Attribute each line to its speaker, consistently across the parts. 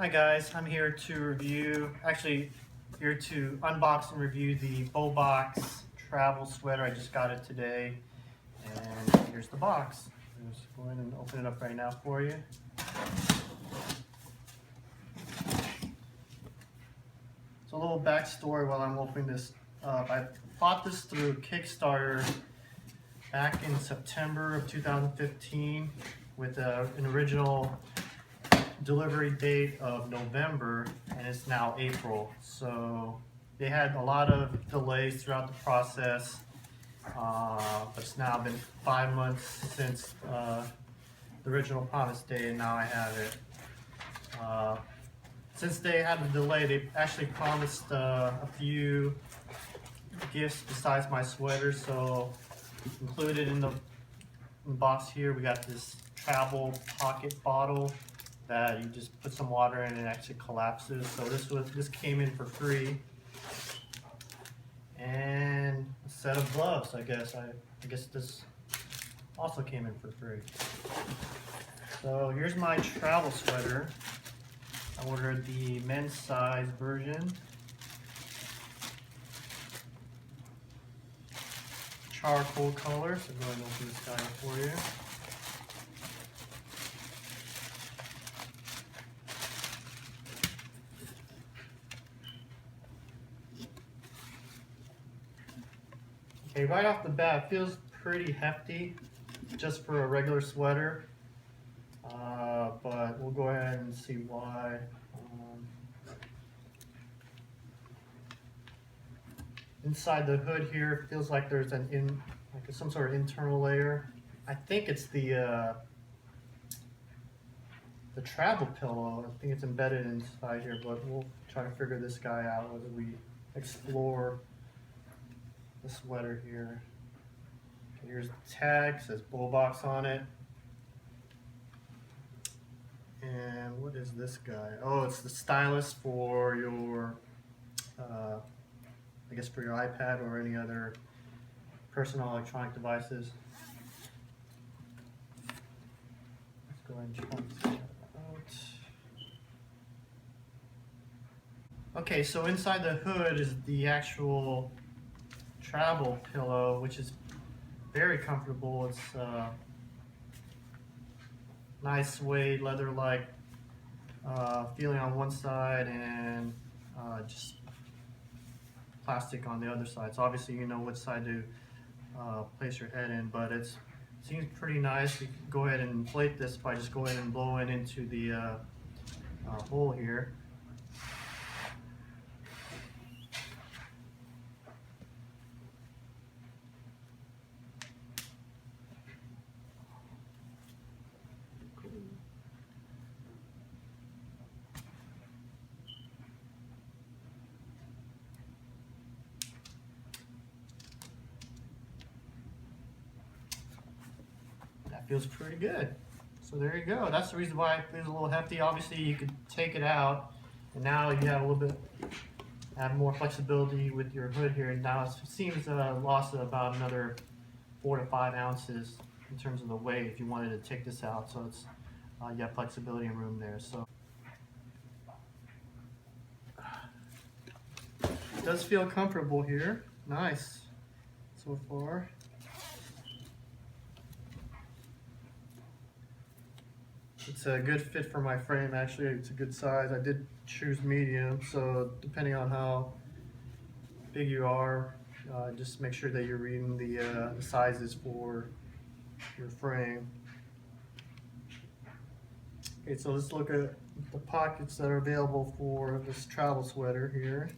Speaker 1: Hi guys, I'm here to here to unbox and review the Baubax travel sweater. I just got it today, and here's the box. I'm just going and open it up right now for you. So a little backstory while I'm opening this up. I bought this through Kickstarter back in September of 2015 with an original delivery date of November, and it's now April. So they had a lot of delays throughout the process, but it's now been 5 months since the original promise date, and now I have it. Since they had the delay, they actually promised a few gifts besides my sweater. So included in the box here, we got this travel pocket bottle that you just put some water in and it actually collapses. So this came in for free, and a set of gloves. I guess this also came in for free. So here's my travel sweater. I ordered the men's size version. Charcoal color. So go ahead and open this guy up for you. Okay, right off the bat, it feels pretty hefty just for a regular sweater, but we'll go ahead and see why. Inside the hood here, it feels like there's some sort of internal layer. I think it's the travel pillow. I think it's embedded inside here, but we'll try to figure this guy out as we explore the sweater here. Here's the tag, it says Baubax on it. And what is this guy? Oh, it's the stylus for your, I guess for your iPad or any other personal electronic devices. Let's go ahead and try this out. Okay, so inside the hood is the actual travel pillow, which is very comfortable. It's nice suede leather-like feeling on one side, and just plastic on the other side. So obviously you know which side to place your head in, but it seems pretty nice. You can go ahead and inflate this by just going and blowing into the hole here. Feels pretty good. So there you go. That's the reason why it feels a little hefty. Obviously you could take it out, and now you have a little bit more flexibility with your hood here. And now it seems lost about another 4 to 5 ounces in terms of the weight if you wanted to take this out. So it's you have flexibility and room there. So it does feel comfortable here. Nice so far. It's a good fit for my frame. Actually, it's a good size. I did choose medium, so depending on how big you are, just make sure that you're reading the sizes for your frame. Okay, so let's look at the pockets that are available for this travel sweater here.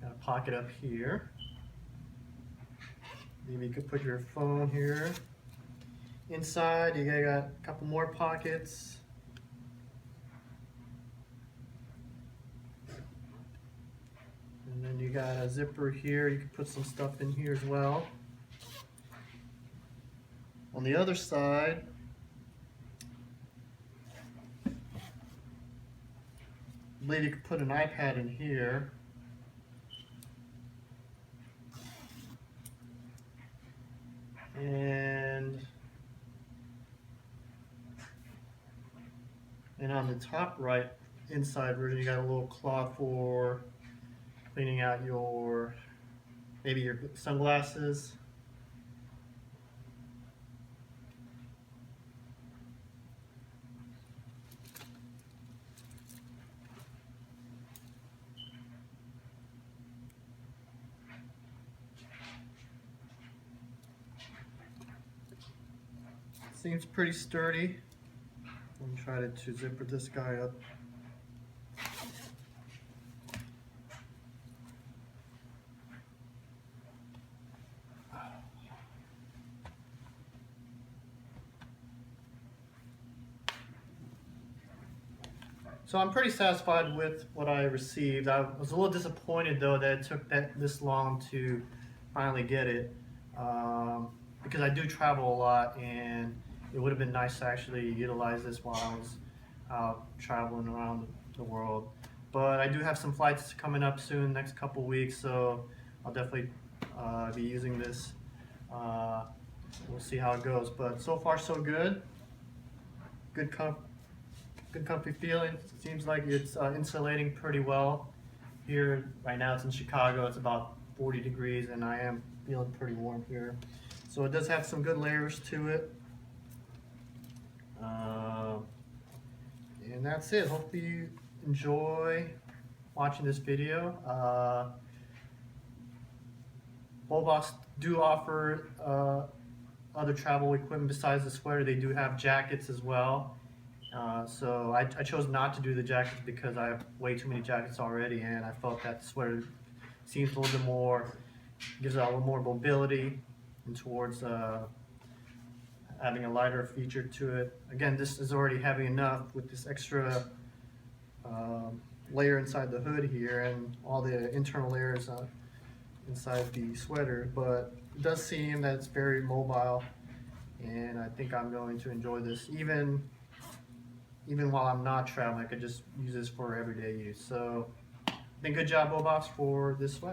Speaker 1: Got a pocket up here. Maybe you could put your phone here. Inside, you got a couple more pockets. And then you got a zipper here. You can put some stuff in here as well. On the other side, I believe you could put an iPad in here. And And on the top right inside version, you got a little cloth for cleaning out your, maybe your sunglasses. Seems pretty sturdy. I'm trying to zipper this guy up. So I'm pretty satisfied with what I received. I was a little disappointed though that it took this long to finally get it, because I do travel a lot, and it would have been nice to actually utilize this while I was out traveling around the world. But I do have some flights coming up soon, next couple weeks, so I'll definitely be using this. We'll see how it goes, but so far so good. Good comfy feeling. Seems like it's insulating pretty well. Here right now it's in Chicago, it's about 40 degrees and I am feeling pretty warm here. So it does have some good layers to it. And that's it. Hope you enjoy watching this video. Baubax do offer other travel equipment besides the sweater. They do have jackets as well. So I chose not to do the jackets because I have way too many jackets already, and I felt that the sweater seems a little bit more, gives it a little more mobility and towards having a lighter feature to it. Again, this is already heavy enough with this extra layer inside the hood here and all the internal layers inside the sweater, but it does seem that it's very mobile, and I think I'm going to enjoy this even while I'm not traveling. I could just use this for everyday use. So I think good job, Baubax, for this sweater.